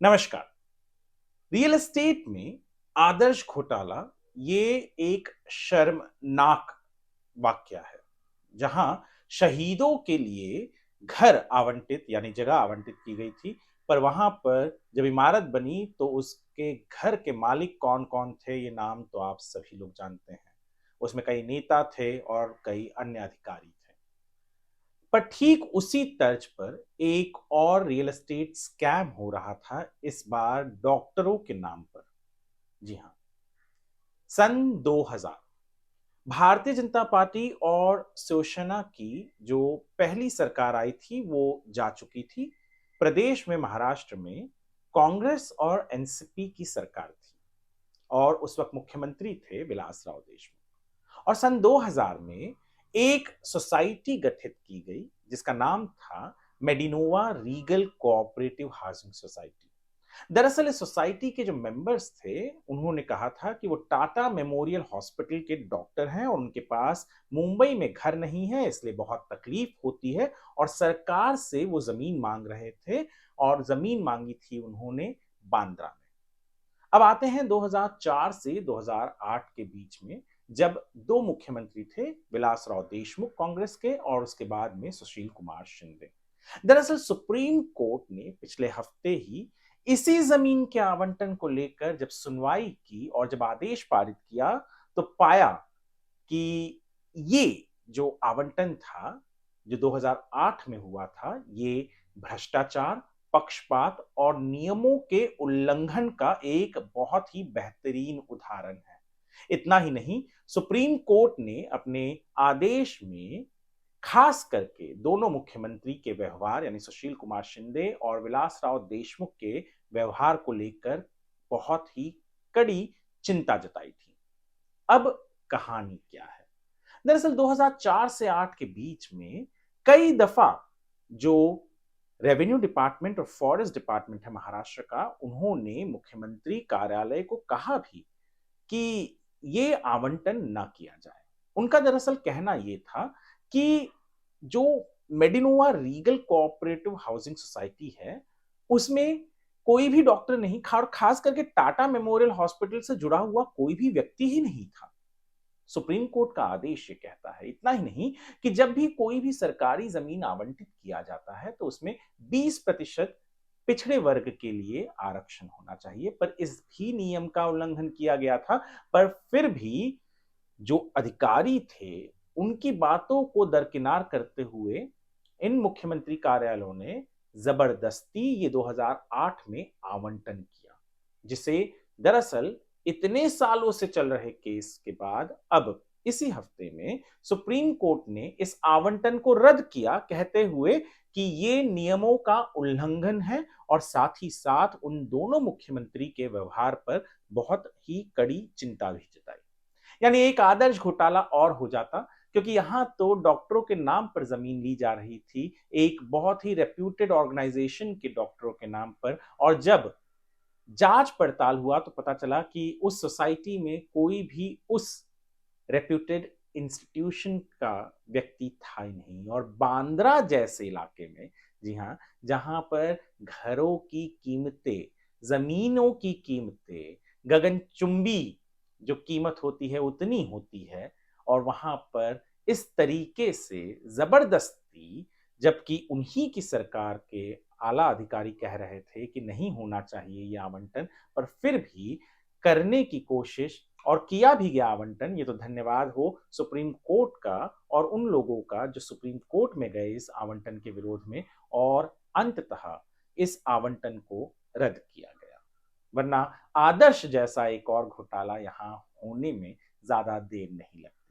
नमस्कार। Real estate में आदर्श घोटाला ये एक शर्मनाक वाकया है, जहां शहीदों के लिए घर आवंटित यानी जगह आवंटित की गई थी, पर वहां पर जब इमारत बनी तो उसके घर के मालिक कौन-कौन थे, ये नाम तो आप सभी लोग जानते हैं। उसमें कई नेता थे और कई अन्य अधिकारी थे। पर ठीक उसी तर्ज पर एक और रियल एस्टेट स्कैम हो रहा था, इस बार डॉक्टरों के नाम पर। जी हाँ, सन 2000 भारतीय जनता पार्टी और शिवसेना की जो पहली सरकार आई थी वो जा चुकी थी। प्रदेश में महाराष्ट्र में कांग्रेस और एनसीपी की सरकार थी और उस वक्त मुख्यमंत्री थे विलासराव देशमुख। और सन 2000 में एक सोसाइटी गठित की गई जिसका नाम था मेडिनोवा रीगल कोऑपरेटिव हाउसिंग सोसाइटी। दरअसल इस सोसाइटी के जो मेंबर्स थे उन्होंने कहा था कि वो टाटा मेमोरियल हॉस्पिटल के डॉक्टर हैं और उनके पास मुंबई में घर नहीं है, इसलिए बहुत तकलीफ होती है और सरकार से वो जमीन मांग रहे थे और जमीन मांगी थी उन्होंने बांद्रा में। अब आते हैं 2004 से 2008 के बीच में, जब दो मुख्यमंत्री थे, विलासराव देशमुख कांग्रेस के और उसके बाद में सुशील कुमार शिंदे। दरअसल सुप्रीम कोर्ट ने पिछले हफ्ते ही इसी जमीन के आवंटन को लेकर जब सुनवाई की और जब आदेश पारित किया तो पाया कि ये जो आवंटन था, जो 2008 में हुआ था, ये भ्रष्टाचार, पक्षपात और नियमों के उल्लंघन का एक बहुत ही बेहतरीन उदाहरण है। इतना ही नहीं, सुप्रीम कोर्ट ने अपने आदेश में खास करके दोनों मुख्यमंत्री के व्यवहार यानी सुशील कुमार शिंदे और विलासराव देशमुख के व्यवहार को लेकर बहुत ही कड़ी चिंता जताई थी। अब कहानी क्या है? दरअसल 2004 से 8 के बीच में कई दफा जो रेवेन्यू डिपार्टमेंट और फॉरेस्ट डिपार्टमेंट है महाराष्ट्र का, उन्होंने मुख्यमंत्री कार्यालय को कहा भी कि ये आवंटन ना किया जाए। उनका दरअसल कहना ये था कि जो मेडिनोवा रीगल कोऑपरेटिव हाउसिंग सोसाइटी है, उसमें कोई भी डॉक्टर नहीं, खास करके टाटा मेमोरियल हॉस्पिटल से जुड़ा हुआ कोई भी व्यक्ति ही नहीं था। सुप्रीम कोर्ट का आदेश ये कहता है। इतना ही नहीं कि जब भी कोई भी सरकारी जमीन आवंटित किया जाता है तो उसमें 20% पिछड़े वर्ग के लिए आरक्षण होना चाहिए, पर इस भी नियम का उल्लंघन किया गया था। पर फिर भी जो अधिकारी थे उनकी बातों को दरकिनार करते हुए इन मुख्यमंत्री कार्यालयों ने जबरदस्ती ये 2008 में आवंटन किया, जिसे दरअसल इतने सालों से चल रहे केस के बाद अब इसी हफ्ते में सुप्रीम कोर्ट ने इस आवंटन को रद्द किया, कहते हुए कि ये नियमों का उल्लंघन है और साथ ही साथ उन दोनों मुख्यमंत्री के व्यवहार पर बहुत ही कड़ी चिंता भी जताई। यानी एक आदर्श घोटाला और हो जाता, क्योंकि यहां तो डॉक्टरों के नाम पर जमीन ली जा रही थी, एक बहुत ही रेप्यूटेड ऑर्गेनाइजेशन के डॉक्टरों के नाम पर। और जब जांच पड़ताल हुआ तो पता चला कि उस सोसाइटी में कोई भी उस रेप्यूटेड इंस्टीट्यूशन का व्यक्ति था ही नहीं। और बांद्रा जैसे इलाके में, जी हाँ, जहां पर घरों की कीमतें, जमीनों की कीमतें गगनचुंबी जो कीमत होती है उतनी होती है, और वहां पर इस तरीके से जबरदस्ती, जबकि उन्हीं की सरकार के आला अधिकारी कह रहे थे कि नहीं होना चाहिए ये आवंटन, पर फिर भी करने की कोशिश और किया भी गया आवंटन। ये तो धन्यवाद हो सुप्रीम कोर्ट का और उन लोगों का जो सुप्रीम कोर्ट में गए इस आवंटन के विरोध में, और अंततः इस आवंटन को रद्द किया गया। वरना आदर्श जैसा एक और घोटाला यहां होने में ज्यादा देर नहीं लगती।